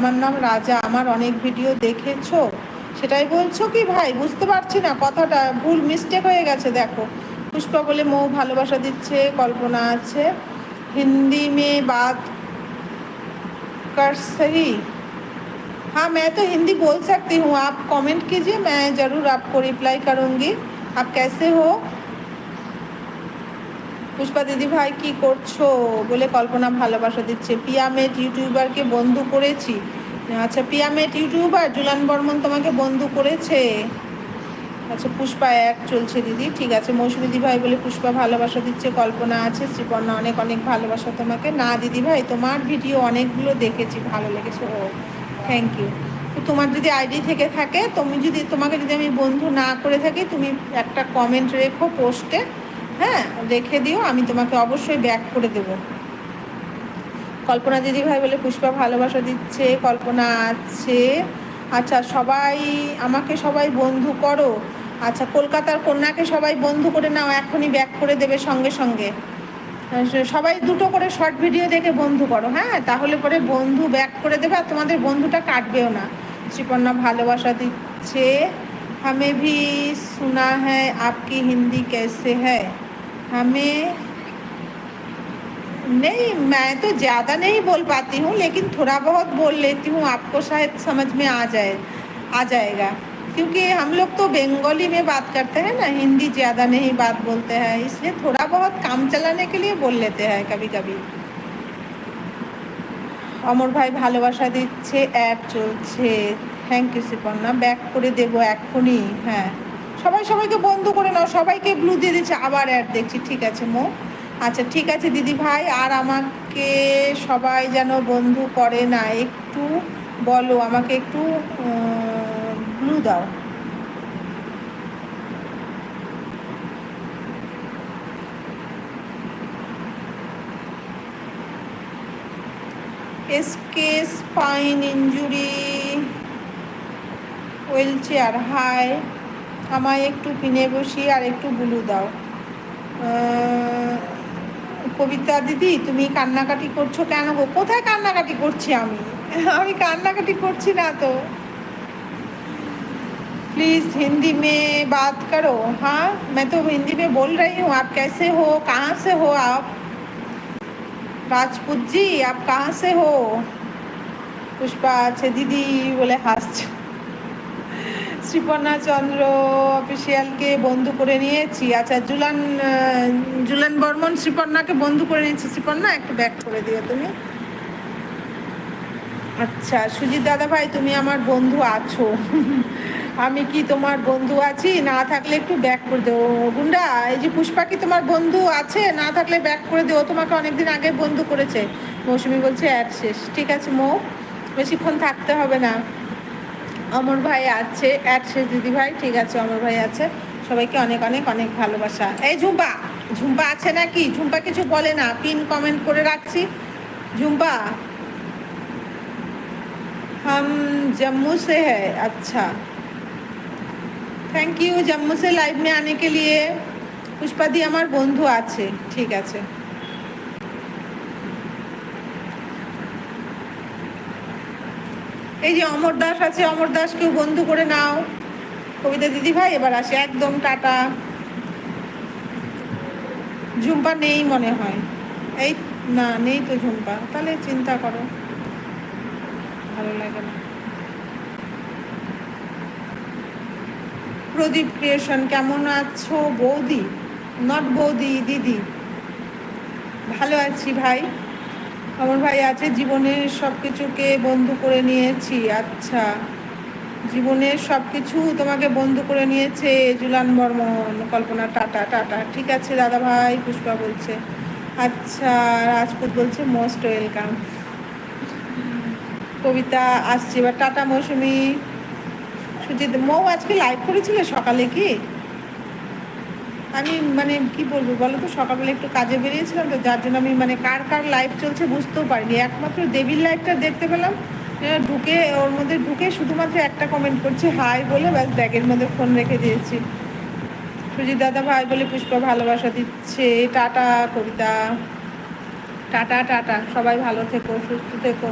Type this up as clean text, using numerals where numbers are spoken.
আমার নাম রাজা, আমার অনেক ভিডিও দেখেছো সেটাই বলছো কি ভাই? বুঝতে পারছি না, কথাটা ভুল মিস্টেক হয়ে গেছে। দেখো, পুষ্পা বলে মৌ ভালোবাসা দিচ্ছে, কল্পনা আছে हिंदी में बात कर सही। हाँ, मैं तो हिंदी बोल सकती हूँ, आप कमेंट कीजिए, मैं ज़रूर आपको रिप्लाई करूँगी। आप कैसे हो? পুষ্পা দিদি ভাই কি করছো বলে কল্পনা ভালোবাসা দিচ্ছে। পিয়ামেট ইউটিউবারকে বন্ধু করেছি। আচ্ছা, পিয়ামেট ইউটিউবার জুলান বর্মন তোমাকে বন্ধু করেছে। আচ্ছা, পুষ্পা এক চলছে দিদি, ঠিক আছে। মৌসুমী দিদি ভাই বলে পুষ্পা ভালোবাসা দিচ্ছে, কল্পনা আছে, শ্রীপর্ণা অনেক অনেক ভালোবাসা তোমাকে। না দিদি ভাই, তোমার ভিডিও অনেকগুলো দেখেছি, ভালো লেগেছে। ও, থ্যাংক ইউ। তো তোমার যদি আইডি থেকে থাকে, তোমাকে যদি আমি বন্ধু না করে থাকি, তুমি একটা কমেন্ট রেখো পোস্টে, হ্যাঁ, রেখে দিও, আমি তোমাকে অবশ্যই ব্যাক করে দেবো। কল্পনা দিদি ভাই বলে পুষ্পা ভালোবাসা দিচ্ছে, কল্পনা আছে। আচ্ছা, আমাকে সবাই বন্ধু করো। আচ্ছা, কলকাতার কন্যাকে সবাই বন্ধু করে নাও, এখনই ব্যাক করে দেবে সঙ্গে সঙ্গে। সবাই দুটো করে শর্ট ভিডিও দেখে বন্ধু করো, হ্যাঁ, তাহলে পরে বন্ধু ব্যাক করে দেবে আর তোমাদের বন্ধুটা কাটবেও না। শ্রীপর্ণা ভালোবাসা দিচ্ছে। हमें भी सुना है आपकी हिंदी कैसे है। हमें नहीं, मैं तो ज़्यादा नहीं बोल पाती हूँ, लेकिन थोड़ा बहुत बोल लेती हूँ, आपको शायद समझ में आ जाएगा, क्योंकि हम लोग तो बंगाली में बात करते हैं ना, हिंदी ज़्यादा नहीं बात बोलते हैं, इसलिए थोड़ा बहुत काम चलाने के लिए बोल लेते हैं कभी कभी। অমর ভাই ভালোবাসা দিচ্ছে, অ্যাড চলছে। থ্যাংক ইউ শ্রীপর্ণা, ব্যাক করে দেবো এখনই। হ্যাঁ, সবাইকে বন্ধু করে নাও, সবাইকে ব্লু দিয়ে দিচ্ছে, আবার অ্যাড দেখছি, ঠিক আছে মো। আচ্ছা, ঠিক আছে দিদি ভাই, আর আমাকে সবাই যেন বন্ধু করে না, একটু বলো, আমাকে একটু ব্লু দাও। এসকে spine injury wheelchair, hi, আমায় একটু পিনে বসি আর একটু ব্লু দাও। কবিতা দিদি, তুমি কান্নাকাটি করছো কেন গো? কোথায় কান্নাকাটি করছি আমি? আমি কান্নাকাটি করছি না তো। प्लीज़ हिंदी में बात करो। हाँ, मैं तो हिंदी में बोल रही हूँ। आप कैसे हो, कहाँ से हो आप? राजपूत जी, आप कहाँ से हो? पुष्पा আছে দিদি বলে হাসছে। শ্রীপর্ণা চন্দ্র অফিসিয়ালকে বন্ধু করে নিয়েছি। আচ্ছা, জুলান বর্মন শ্রীপর্ণাকে বন্ধু করে নিয়েছি। শ্রীপর্ণা একটু ব্যাক করে দিও তুমি। আচ্ছা, সুজিত দাদা ভাই, তুমি আমার বন্ধু আছো? আমি কি তোমার বন্ধু আছি? না থাকলে একটু ব্যাক করে দেও। গুন্ডা, এই যে পুষ্পা কি তোমার বন্ধু আছে? না থাকলে ব্যাক করে দেও, তোমাকে অনেকদিন আগে বন্ধু করেছে। মৌসুমি বলছে অ্যাড শেষ, ঠিক আছে মৌ, বেশিক্ষণ থাকতে হবে না। অমর ভাই আছে, অ্যাড শেষ দিদি ভাই, ঠিক আছে, অমর ভাই আছে। সবাইকে অনেক অনেক অনেক ভালোবাসা। এই ঝুম্পা আছে নাকি? ঝুম্পা কিছু বলে না, পিন কমেন্ট করে রাখছি। ঝুম্পা, हम जम्मू से है। अच्छा, থ্যাংক ইউ জম্মু সে লাইভ মে আনে কে লিয়ে। পুষ্পা দি আমার বন্ধু আছে, ঠিক আছে। এই যে অমর দাস আছে, অমর দাসকেও বন্ধু করে নাও। কবিতা দিদি ভাই এবার আসে, একদম টাটা। ঝুম্পা নেই মনে হয়, এই না, নেই তো ঝুম্পা, তাহলে চিন্তা করো, ভালো লাগে না। প্রদীপ ক্রিয়েশন, কেমন আছো বৌদি? নট বৌদি, দিদি। ভালো আছি ভাই। আমার ভাই আছে, জীবনের সব কিছুকে বন্ধু করে নিয়েছি। আচ্ছা, জীবনের সব কিছু তোমাকে বন্ধু করে নিয়েছে জুলান বর্মন। কল্পনা, টাটা টাটা, ঠিক আছে দাদা ভাই, পুষ্পা বলছে। আচ্ছা, রাজপুত বলছে মোস্ট ওয়েলকাম। কবিতা আসছে এবার, টাটা মৌসুমি। সুজিত, মৌ আজকে লাইভ করেছিলে সকালে কি? আমি মানে কি বলবো বলো তো, সকালবেলা একটু কাজে বেরিয়েছিলাম তো, যার জন্য আমি মানে কার লাইভ চলছে বুঝতেও পারিনি। একমাত্র দেবীর লাইভটা দেখতে পেলাম, ঢুকে ওর মধ্যে ঢুকে শুধুমাত্র একটা কমেন্ট করছি হাই বলে, ব্যাস ব্যাগের মধ্যে ফোন রেখে দিয়েছি। সুজিত দাদা ভাই বলে পুষ্পা ভালোবাসা দিচ্ছে, টাটা। কবিতা, টাটা টাটা, সবাই ভালো থেকো, সুস্থ থেকো।